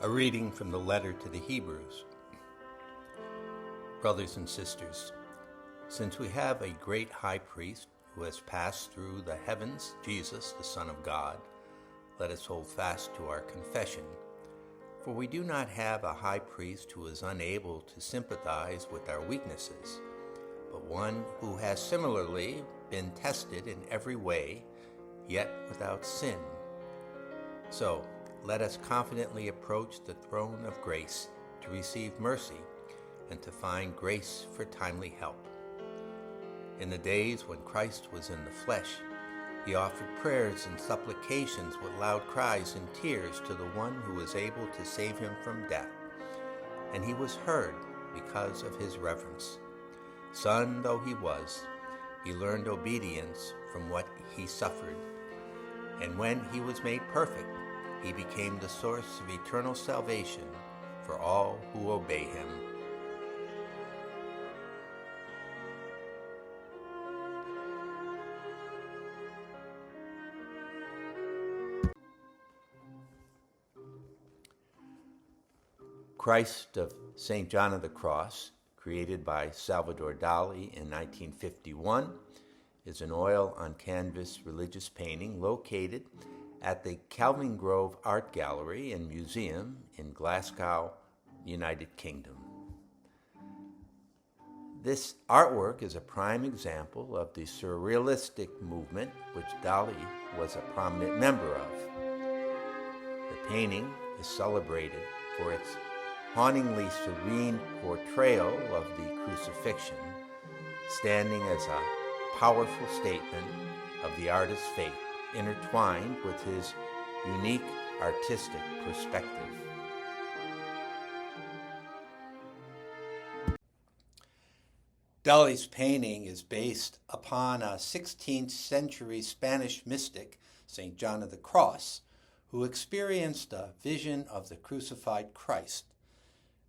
A reading from the letter to the Hebrews. Brothers and sisters, since we have a great high priest who has passed through the heavens, Jesus, the Son of God, let us hold fast to our confession. For we do not have a high priest who is unable to sympathize with our weaknesses, but one who has similarly been tested in every way, yet without sin. So, let us confidently approach the throne of grace to receive mercy and to find grace for timely help. In the days when Christ was in the flesh, he offered prayers and supplications with loud cries and tears to the one who was able to save him from death. And he was heard because of his reverence. Son though he was, he learned obedience from what he suffered. And when he was made perfect, he became the source of eternal salvation for all who obey him. Christ of St. John of the Cross, created by Salvador Dalí in 1951, is an oil on canvas religious painting located at the Kelvin Grove Art Gallery and Museum in Glasgow, United Kingdom. This artwork is a prime example of the surrealistic movement which Dali was a prominent member of. The painting is celebrated for its hauntingly serene portrayal of the Crucifixion, standing as a powerful statement of the artist's faith, intertwined with his unique artistic perspective. Dali's painting is based upon a 16th century Spanish mystic, St. John of the Cross, who experienced a vision of the crucified Christ.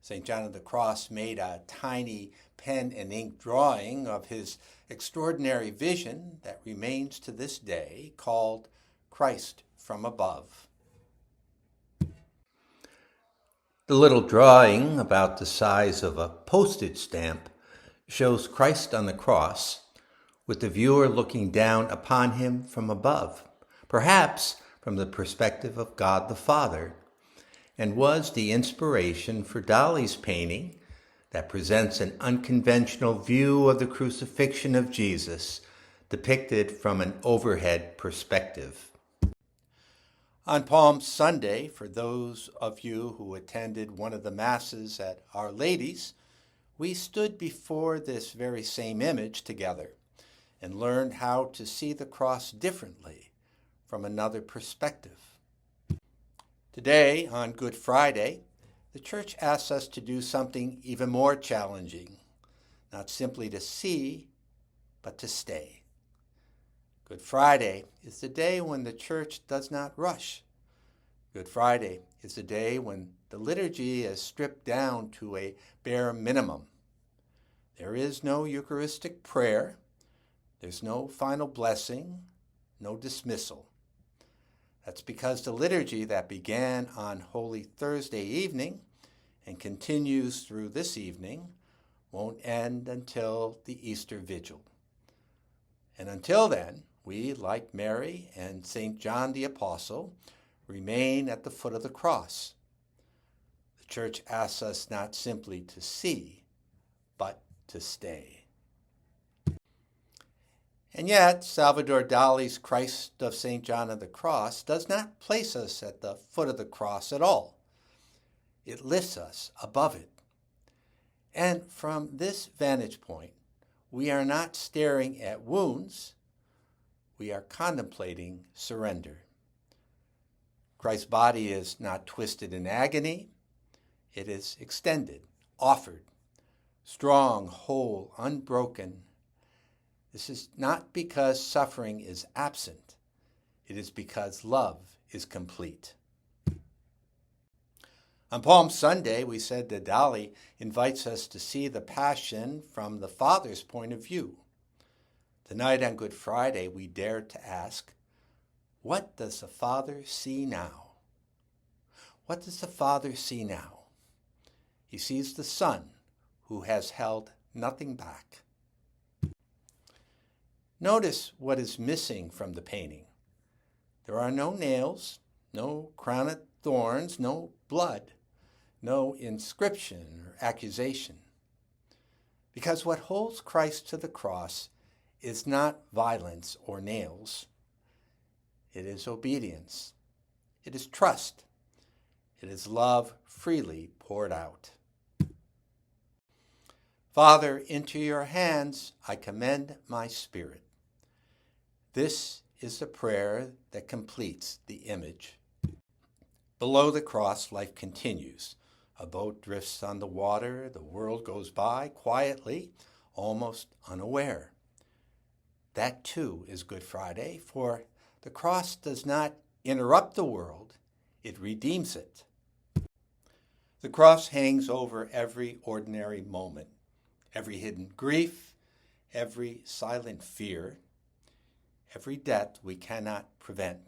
St. John of the Cross made a tiny pen and ink drawing of his extraordinary vision that remains to this day, called Christ from Above. The little drawing, about the size of a postage stamp, shows Christ on the cross, with the viewer looking down upon him from above, perhaps from the perspective of God the Father, and was the inspiration for Dali's painting that presents an unconventional view of the crucifixion of Jesus, depicted from an overhead perspective. On Palm Sunday, for those of you who attended one of the Masses at Our Lady's, we stood before this very same image together and learned how to see the cross differently from another perspective. Today, on Good Friday, the Church asks us to do something even more challenging, not simply to see, but to stay. Good Friday is the day when the Church does not rush. Good Friday is the day when the liturgy is stripped down to a bare minimum. There is no Eucharistic prayer, there's no final blessing, no dismissal. That's because the liturgy that began on Holy Thursday evening and continues through this evening won't end until the Easter Vigil. And until then, we, like Mary and St. John the Apostle, remain at the foot of the cross. The Church asks us not simply to see, but to stay. And yet, Salvador Dali's Christ of St. John of the Cross does not place us at the foot of the cross at all. It lifts us above it. And from this vantage point, we are not staring at wounds, we are contemplating surrender. Christ's body is not twisted in agony, it is extended, offered, strong, whole, unbroken. This is not because suffering is absent. It is because love is complete. On Palm Sunday, we said that Dali invites us to see the Passion from the Father's point of view. Tonight on Good Friday, we dare to ask, what does the Father see now? What does the Father see now? He sees the Son, who has held nothing back. Notice what is missing from the painting. There are no nails, no crown of thorns, no blood, no inscription or accusation. Because what holds Christ to the cross is not violence or nails. It is obedience. It is trust. It is love freely poured out. Father, into your hands I commend my spirit. This is the prayer that completes the image. Below the cross, life continues. A boat drifts on the water. The world goes by quietly, almost unaware. That too is Good Friday, for the cross does not interrupt the world, it redeems it. The cross hangs over every ordinary moment, every hidden grief, every silent fear, every death we cannot prevent.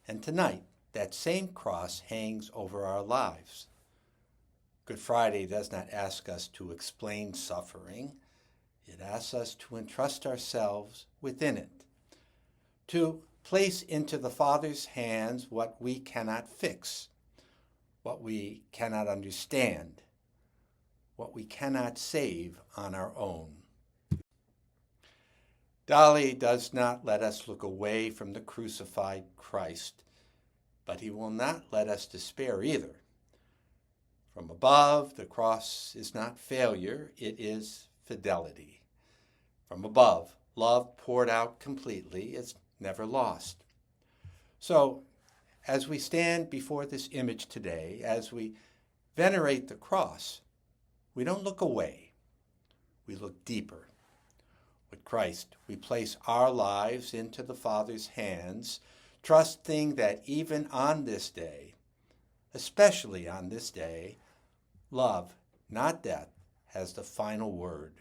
And tonight, that same cross hangs over our lives. Good Friday does not ask us to explain suffering. It asks us to entrust ourselves within it, to place into the Father's hands what we cannot fix, what we cannot understand, what we cannot save on our own. Dali does not let us look away from the crucified Christ, but he will not let us despair either. From above, the cross is not failure, it is fidelity. From above, love poured out completely is never lost. So, as we stand before this image today, as we venerate the cross, we don't look away, we look deeper. With Christ, we place our lives into the Father's hands, trusting that even on this day, especially on this day, love, not death, has the final word.